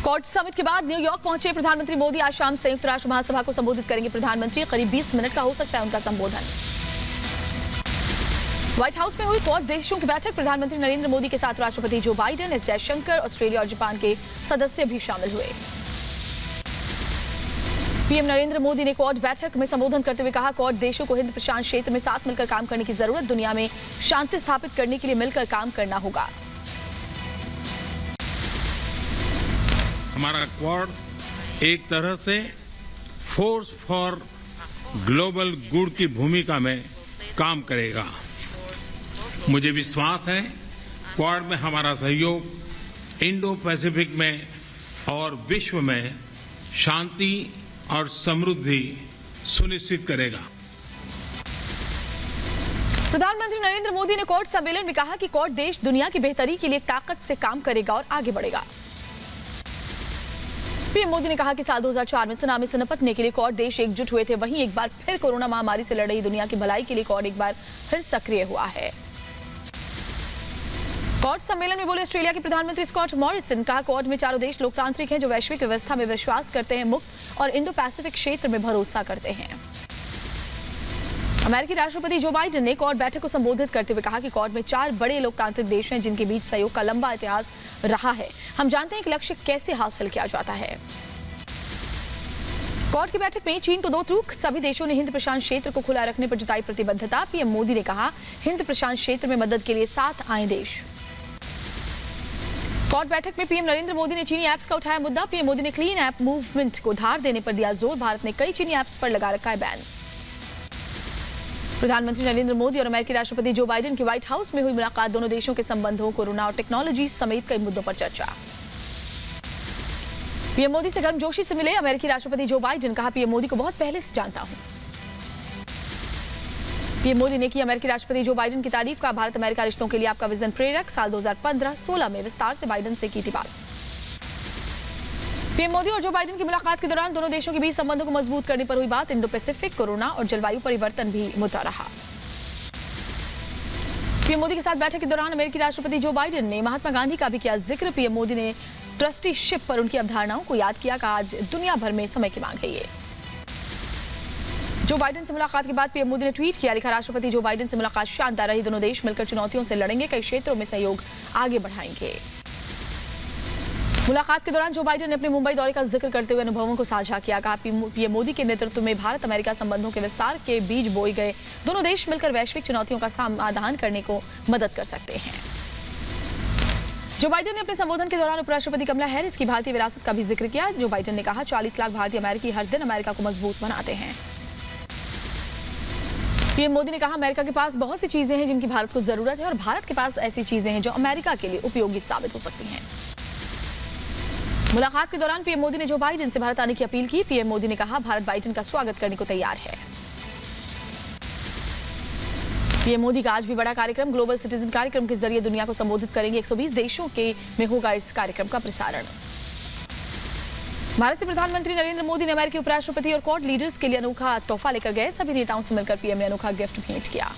Quad summit के बाद New York पहुंचे प्रधानमंत्री मोदी। आज शाम संयुक्त राष्ट्र महासभा को संबोधित करेंगे प्रधानमंत्री। करीब 20 मिनट का हो सकता है उनका संबोधन। व्हाइट हाउस में हुई क्वाड देशों की बैठक। प्रधानमंत्री नरेंद्र मोदी के साथ राष्ट्रपति Joe Biden, S Jaishankar, Australia और जापान के सदस्य भी शामिल हुए। पीएम नरेंद्र मोदी ने क्वाड बैठक में संबोधन करते हुए कहा, क्वाड देशों को हिंद प्रशांत क्षेत्र में साथ मिलकर काम करने की जरूरत। दुनिया में शांति स्थापित करने के लिए मिलकर काम करना होगा। हमारा क्वाड एक तरह से फोर्स फॉर ग्लोबल गुड की भूमिका में काम करेगा। मुझे विश्वास है क्वाड में हमारा सहयोग इंडो पैसिफिक में और विश्व में शांति और समृद्धि सुनिश्चित करेगा। प्रधानमंत्री नरेंद्र मोदी ने क्वाड सम्मेलन में कहा कि क्वाड देश दुनिया की बेहतरी के लिए ताकत से काम करेगा और आगे बढ़ेगा। पीएम मोदी ने कहा कि साल 2004 में सुनामी से निपटने के लिए क्वाड देश एकजुट हुए थे। वहीं एक बार फिर कोरोना महामारी से लड़ रही दुनिया की भलाई के लिए क्वाड एक बार फिर सक्रिय हुआ है। क्वाड सम्मेलन में बोले ऑस्ट्रेलिया के प्रधानमंत्री स्कॉट मॉरिसन। कहा, क्वाड में चारों देश लोकतांत्रिक हैं जो वैश्विक व्यवस्था में विश्वास करते हैं, मुक्त और इंडो पैसिफिक क्षेत्र में भरोसा करते हैं। अमेरिकी राष्ट्रपति जो बाइडेन ने क्वाड बैठक को संबोधित करते हुए कहा कि क्वाड में 4 बड़े लोकतांत्रिक देश हैं जिनके बीच सहयोग का लंबा इतिहास रहा है। हम जानते हैं कि लक्ष्य कैसे हासिल किया जाता है। क्वाड की बैठक में चीन को 2 टूक। सभी देशों ने हिंद प्रशांत क्षेत्र को खुला रखने पर जताई प्रतिबद्धता। पीएम मोदी ने कहा, हिंद प्रशांत क्षेत्र में मदद के लिए साथ आए देश। क्वाड बैठक में पीएम नरेंद्र मोदी ने चीनी ऐप्स का उठाया मुद्दा। पीएम मोदी ने क्लीन ऐप मूवमेंट को धार देने पर दिया जोर। भारत ने कई चीनी ऐप्स पर लगा रखा है बैन। प्रधानमंत्री नरेंद्र मोदी और अमेरिकी राष्ट्रपति जो बाइडेन की व्हाइट हाउस में हुई मुलाकात। दोनों देशों के संबंधों, कोरोना और टेक्नोलॉजी समेत कई मुद्दों पर चर्चा। पीएम मोदी से गर्मजोशी से मिले अमेरिकी राष्ट्रपति जो बाइडेन। कहा, पीएम मोदी को बहुत पहले से जानता हूं। पीएम मोदी ने की अमेरिकी राष्ट्रपति जो बाइडेन की तारीफ। का भारत अमेरिका रिश्तों के लिए आपका विजन प्रेरक। साल 2015-16 में विस्तार से बाइडेन से की थी बात। पीएम मोदी और जो बाइडेन की मुलाकात के दौरान दोनों देशों के बीच संबंधों को मजबूत करने पर हुई बात। इंडो पैसिफिक, कोरोना और जलवायु परिवर्तन भी मुद्दा रहा। पीएम मोदी के साथ बैठक के दौरान अमेरिकी राष्ट्रपति जो बाइडेन ने महात्मा गांधी का भी किया जिक्र। पीएम मोदी ने ट्रस्टीशिप पर उनकी अवधारणाओं को याद किया। कहा, आज दुनिया भर में समय की मांग है ये। जो बाइडेन से मुलाकात के बाद पीएम मोदी ने ट्वीट किया, लिखा, राष्ट्रपति जो बाइडेन से मुलाकात शानदार रही। दोनों देश मिलकर चुनौतियों से लड़ेंगे, कई क्षेत्रों में सहयोग आगे बढ़ाएंगे। मुलाकात के दौरान जो बाइडेन ने अपने मुंबई दौरे का जिक्र करते हुए अनुभवों को साझा किया। कहा, पीएम मोदी के नेतृत्व में भारत अमेरिका संबंधों के विस्तार के बीज बोए गए। दोनों देश मिलकर वैश्विक चुनौतियों का समाधान करने को मदद कर सकते हैं। जो बाइडेन ने अपने संबोधन के दौरान उपराष्ट्रपति कमला हैरिस की भारतीय विरासत का भी जिक्र किया। जो बाइडेन ने कहा, 40 लाख भारतीय अमेरिकी हर दिन अमेरिका को मजबूत बनाते हैं। पीएम मोदी ने कहा, अमेरिका के पास बहुत सी चीजें हैं जिनकी भारत को जरूरत है और भारत के पास ऐसी चीजें हैं जो अमेरिका के लिए उपयोगी साबित हो सकती हैं। मुलाकात के दौरान पीएम मोदी ने जो बाइडेन से भारत आने की अपील की। पीएम मोदी ने कहा, भारत बाइडेन का स्वागत करने को तैयार है। पीएम मोदी का आज भी बड़ा कार्यक्रम ग्लोबल सिटीजन कार्यक्रम के जरिए दुनिया को संबोधित करेंगे। 120 देशों के में होगा इस कार्यक्रम का प्रसारण। भारत से प्रधानमंत्री नरेंद्र मोदी ने अमेरिकी उपराष्ट्रपति और क्वाड लीडर्स के लिए अनोखा तोहफा लेकर गए। सभी नेताओं से मिलकर पीएम ने अनोखा गिफ्ट भेंट किया।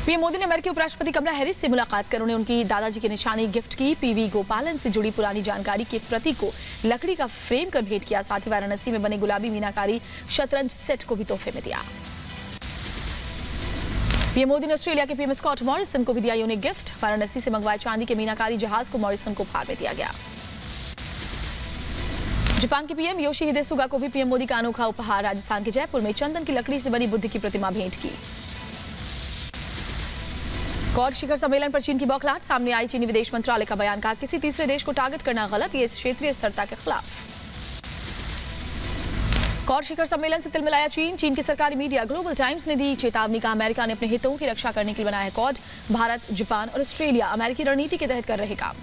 पीएम मोदी ने अमेरिकी उपराष्ट्रपति कमला हैरिस से मुलाकात कर उन्हें उनकी दादाजी की निशानी गिफ्ट की। पीवी गोपालन से जुड़ी पुरानी जानकारी की एक प्रति को लकड़ी का फ्रेम कर भेंट किया। साथ ही वाराणसी में बने गुलाबी मीनाकारी शतरंज सेट को भी तोहफे में दिया। पीएम मोदी ने ऑस्ट्रेलिया के पीएम स्कॉट मॉरिसन को भी दिया यूनिक गिफ्ट। वाराणसी से मंगवाए चांदी के मीनाकारी जहाज को मॉरिसन को उपहार में दिया गया। जापान के पीएम योशिहिदे सुगा को भी पीएम मोदी का अनोखा उपहार। राजस्थान के जयपुर में चंदन की लकड़ी से बनी बुद्ध की प्रतिमा भेंट की। क्वाड शिखर सम्मेलन पर चीन की बौखलाहट सामने आई। चीनी विदेश मंत्रालय का बयान। कहा, किसी तीसरे देश को टारगेट करना गलत, ये क्षेत्रीय स्थिरता के खिलाफ। क्वाड शिखर सम्मेलन से तिलमिलाया चीन। चीन की सरकारी मीडिया ग्लोबल टाइम्स ने दी चेतावनी। का अमेरिका ने अपने हितों की रक्षा करने के लिए बनाया क्वाड। भारत, जापान और ऑस्ट्रेलिया अमेरिकी रणनीति के तहत कर रहे काम।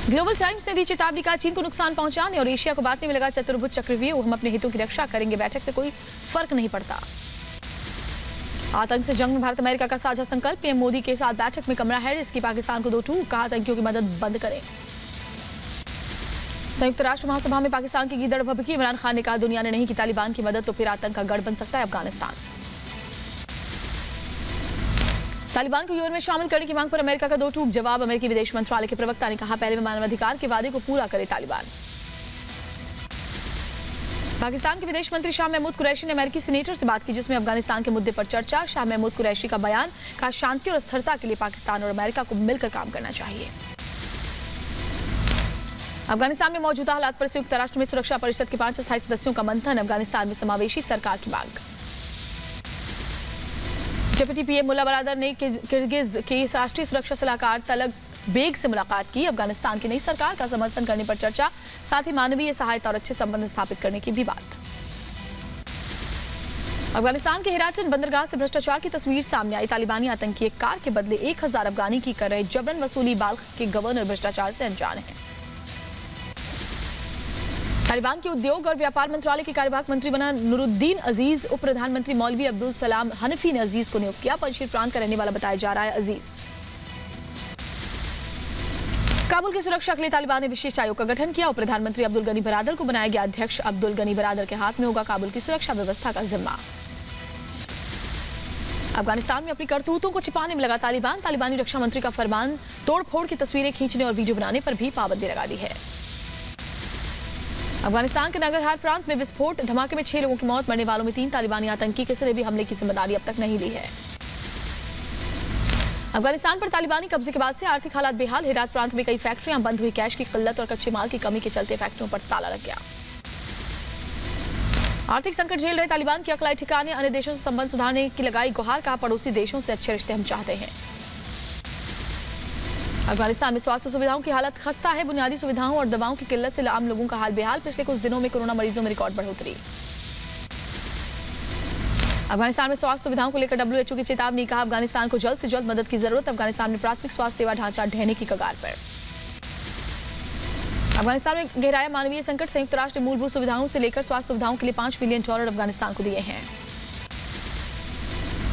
ग्लोबल टाइम्स ने दी चेतावनी। का चीन को नुकसान पहुंचाने और एशिया को बांटने में लगा चतुर्भुज चक्रव्यूह। हम अपने हितों की रक्षा करेंगे, बैठक से कोई फर्क नहीं पड़ता। आतंक से जंग में भारत अमेरिका का साझा संकल्प। पीएम मोदी के साथ बैठक में कमला हैरिस की पाकिस्तान को 2 टूक। कहा, आतंकियों की मदद बंद करें। संयुक्त राष्ट्र महासभा में पाकिस्तान की गीदड़ भभकी। इमरान खान ने कहा, दुनिया ने नहीं की तालिबान की मदद तो फिर आतंक का गढ़ बन सकता है अफगानिस्तान। तालिबान को यूएन में शामिल करने की मांग पर अमेरिका का दो टूक जवाब। अमेरिकी विदेश मंत्रालय के प्रवक्ता ने कहा, पहले में मानवाधिकार के वादे को पूरा करे तालिबान। पाकिस्तान के विदेश मंत्री शाह महमूद कुरैशी ने अमेरिकी सीनेटर से बात की, जिसमें अफगानिस्तान के मुद्दे पर चर्चा। शाह महमूद कुरैशी का बयान कहा, शांति और स्थिरता के लिए पाकिस्तान और अमेरिका को मिलकर काम करना चाहिए। अफगानिस्तान में मौजूदा हालात पर संयुक्त राष्ट्र में सुरक्षा परिषद के 5 अस्थायी सदस्यों का मंथन। अफगानिस्तान में समावेशी सरकार की मांग। डिप्टी पीएम मुल्ला बरादर ने किर्गिज के राष्ट्रीय सुरक्षा सलाहकार तलग बेग से मुलाकात की। अफगानिस्तान की नई सरकार का समर्थन करने पर चर्चा, साथ ही मानवीय सहायता और अच्छे संबंध स्थापित करने की भी बात। अफगानिस्तान के हिराटन बंदरगाह से भ्रष्टाचार की तस्वीर सामने आई। तालिबानी आतंकी एक कार के बदले 1000 अफगानी की कर रहे जबरन वसूली। बाल्ख के गवर्नर भ्रष्टाचार से अनजान है। तालिबान के उद्योग और व्यापार मंत्रालय के कार्यवाहक मंत्री बना नूरुद्दीन अजीज। उप प्रधानमंत्री मौलवी अब्दुल सलाम हनफी ने अजीज को नियुक्त किया। पंजशीर प्रांत का रहने वाला बताया जा रहा है अजीज। काबुल की सुरक्षा के लिए तालिबान ने विशेष आयोग का गठन किया। उप प्रधानमंत्री अब्दुल गनी बरादर को बनाया गया अध्यक्ष। अब्दुल गनी बरादर के हाथ में होगा काबुल की सुरक्षा व्यवस्था का जिम्मा। अफगानिस्तान में अपनी करतूतों को छिपाने में लगा तालिबान। तालिबानी रक्षा मंत्री का फरमान, तोड़फोड़ की तस्वीरें खींचने और वीडियो बनाने पर भी पाबंदी लगा दी है। अफगानिस्तान के नगरहार प्रांत में विस्फोट, धमाके में 6 लोगों की मौत, मरने वालों में 3 तालिबानी आतंकी। किसी ने भी हमले की जिम्मेदारी अब तक नहीं ली है। अफगानिस्तान पर तालिबानी कब्जे के बाद से आर्थिक हालात बेहाल। हेरात प्रांत में कई फैक्ट्रियां बंद हुई। कैश की किल्लत और कच्चे माल की कमी के चलते फैक्ट्रियों पर ताला लग गया। आर्थिक संकट झेल रहे तालिबान की अकलाई ठिकाने, अन्य देशों से संबंध सुधारने की लगाई गुहार। कहा, पड़ोसी देशों से अच्छे रिश्ते हम चाहते हैं। अफगानिस्तान में स्वास्थ्य सुविधाओं की हालत खस्ता है। बुनियादी सुविधाओं और दवाओं की किल्लत से आम लोगों का हाल बेहाल। पिछले कुछ दिनों में कोरोना मरीजों में रिकॉर्ड बढ़ोतरी। अफगानिस्तान में स्वास्थ्य सुविधाओं को लेकर डब्ल्यूएचओ की चेतावनी। कहा, अफगानिस्तान को जल्द से जल्द मदद की जरूरत। अफगानिस्तान में प्राथमिक स्वास्थ्य सेवा ढांचा ढहने की कगार पर। अफगानिस्तान में गहराया मानवीय संकट। संयुक्त राष्ट्र ने मूलभूत सुविधाओं से लेकर स्वास्थ्य सुविधाओं के लिए $5 बिलियन अफगानिस्तान को दिए हैं।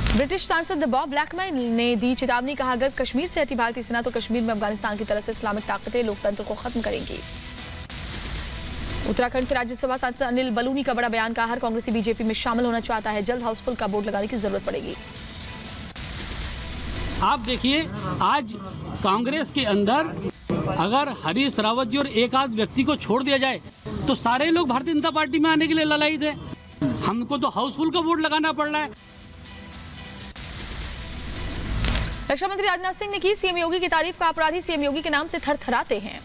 ब्रिटिश सांसद बॉब ब्लैकमैन ने दी चेतावनी। कहा, अगर कश्मीर से हटी भारतीय सेना तो कश्मीर में अफगानिस्तान की तरफ से इस्लामिक ताकतें लोकतंत्र को खत्म करेंगी। उत्तराखंड के राज्यसभा सांसद अनिल बलूनी का बड़ा बयान। कहा, हर कांग्रेसी बीजेपी में शामिल होना चाहता है। जल्द हाउसफुल का बोर्ड लगाने की जरूरत पड़ेगी। आप देखिए, आज कांग्रेस के अंदर अगर हरीश रावत जी और एक आध व्यक्ति को छोड़ दिया जाए तो सारे लोग भारतीय जनता पार्टी में आने के लिए ललायित है। हमको तो हाउसफुल का बोर्ड लगाना पड़ रहा है। रक्षा मंत्री राजनाथ सिंह ने की सीएम योगी की तारीफ। का अपराधी सीएम योगी के नाम से थरथराते हैं।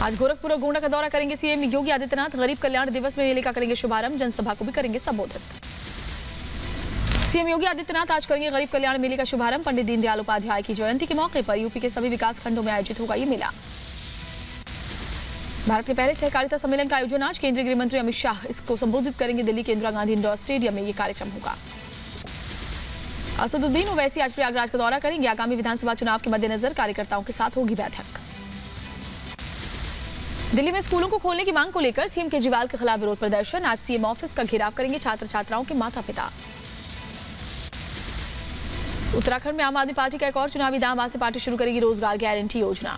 आज गोरखपुर और गोंडा का दौरा करेंगे सीएम योगी आदित्यनाथ। गरीब कल्याण दिवस में मेले का करेंगे शुभारंभ। जनसभा को भी करेंगे संबोधित। सीएम योगी आदित्यनाथ आज करेंगे गरीब कल्याण मेले का शुभारंभ। पंडित दीनदयाल उपाध्याय की जयंती के मौके पर यूपी के सभी विकास खंडों में आयोजित होगा ये मेला। भारत के पहले सहकारिता सम्मेलन का आयोजन आज। केंद्रीय गृह मंत्री अमित शाह इसको संबोधित करेंगे। दिल्ली के इंदिरा गांधी इंडोर स्टेडियम में ये कार्यक्रम होगा। असदुद्दीन ओवैसी आज प्रयागराज का दौरा करेंगे। आगामी विधानसभा चुनाव के मद्देनजर कार्यकर्ताओं के साथ होगी बैठक। दिल्ली में स्कूलों को खोलने की मांग को लेकर सीएम केजरीवाल के खिलाफ विरोध प्रदर्शन। आज सीएम ऑफिस का घेराव करेंगे छात्र छात्राओं के माता पिता। उत्तराखंड में आम आदमी पार्टी का एक और चुनावी दांव। आज से पार्टी शुरू करेगी रोजगार गारंटी योजना।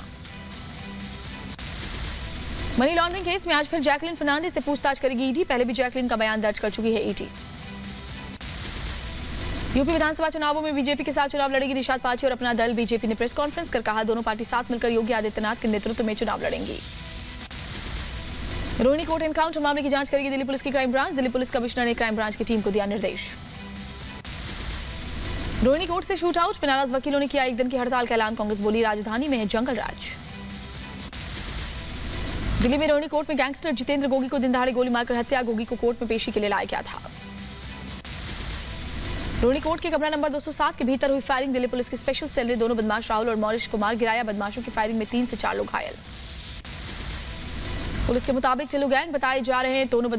मनी लॉन्ड्रिंग केस में आज फिर जैकलिन फर्नांडिस से पूछताछ करेगी ईडी। पहले भी जैकलिन का बयान दर्ज कर चुकी है ईडी। यूपी विधानसभा चुनावों में बीजेपी के साथ चुनाव लड़ेगी निषाद पार्टी और अपना दल। बीजेपी ने प्रेस कॉन्फ्रेंस कर कहा, दोनों पार्टी साथ मिलकर योगी आदित्यनाथ के नेतृत्व में चुनाव लड़ेंगी। रोहिणी कोर्ट एनकाउंटर मामले की जांच करेगी दिल्ली पुलिस की crime branch. Delhi police commissioner ने क्राइम ब्रांच की टीम को दिया निर्देश। रोहिणी कोर्ट से शूट आउट में नाराज वकीलों ने किया 1 दिन की हड़ताल का ऐलान। कांग्रेस बोली, राजधानी में है जंगल राज। दिल्ली में रोहिणी कोर्ट में गैंगस्टर जितेंद्र गोगी को दिन दहाड़े गोली मारकर हत्या। गोगी को कोर्ट में पेशी के लिए लाया गया था। रोहिणी कोर्ट के कमरा नंबर 207 के भीतर हुई फायरिंग। दिल्ली पुलिस की स्पेशल सेल ने दोनों बदमाश राहुल और मौरिश को मार गिराया। बदमाशों की फायरिंग में 3 से 4 लोग घायल। पुलिस के मुताबिक टिल्लू गैंग बताए जा रहे हैं दोनों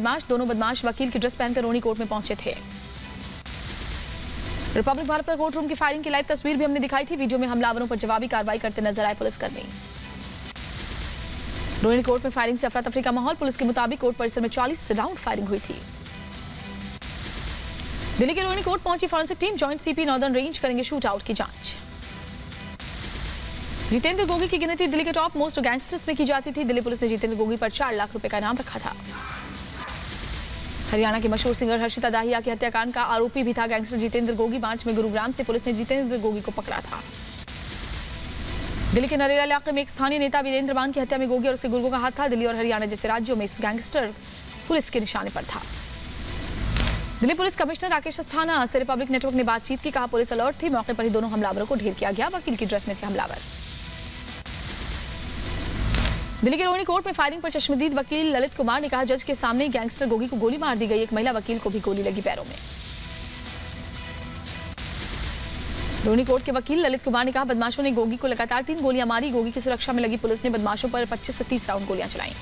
बदमाश वकील की ड्रेस पहनकर रोहिणी कोर्ट में पहुंचे थे। रिपब्लिक भारत पर कोर्ट रूम की फायरिंग की लाइव तस्वीर भी हमने दिखाई थी। वीडियो में हमलावरों पर जवाबी कार्रवाई करते नजर आए पुलिसकर्मी। रोहिणी कोर्ट में फायरिंग से अफरा तफरी का माहौल। पुलिस के मुताबिक कोर्ट परिसर में 40 राउंड फायरिंग हुई थी। दिल्ली के रोहिणी कोर्ट पहुंची forensic team. Joint CP northern range करेंगे शूट आउट की जांच। जितेंद्र गोगी की गिनती दिल्ली के टॉप मोस्ट गैंगस्टर्स में की जाती थी। दिल्ली पुलिस ने जितेंद्र गोगी पर 4 लाख रुपए का इनाम रखा था। हरियाणा के मशहूर सिंगर हर्षिता दाहिया के हत्याकांड का आरोपी भी था गैंगस्टर जितेंद्र गोगी। मार्च में गुरुग्राम से पुलिस ने जितेंद्र गोगी को पकड़ा था। दिल्ली के नरेला इलाके में एक स्थानीय नेता वीरेंद्र मान की हत्या में गोगी और उसके गुर्गों का हाथ था। दिल्ली और हरियाणा जैसे राज्यों में इस गैंगस्टर पुलिस के निशाने पर था। दिल्ली पुलिस कमिश्नर राकेश अस्थाना से रिपब्लिक नेटवर्क ने बातचीत की। कहा पुलिस अलर्ट थी। मौके पर ही दोनों हमलावरों को ढेर किया गया। वकील की ड्रेस में थे हमलावर। दिल्ली के रोहिणी कोर्ट में फायरिंग पर चश्मदीद वकील ललित कुमार ने कहा जज के सामने गैंगस्टर गोगी को गोली मार दी गई। एक महिला वकील को भी गोली लगी पैरों में। रोहिणी कोर्ट के वकील ललित कुमार ने कहा बदमाशों ने गोगी को लगातार 3 गोलियां मारी। गोगी की सुरक्षा में लगी पुलिस ने बदमाशों पर 25 से 30 राउंड गोलियां चलाई।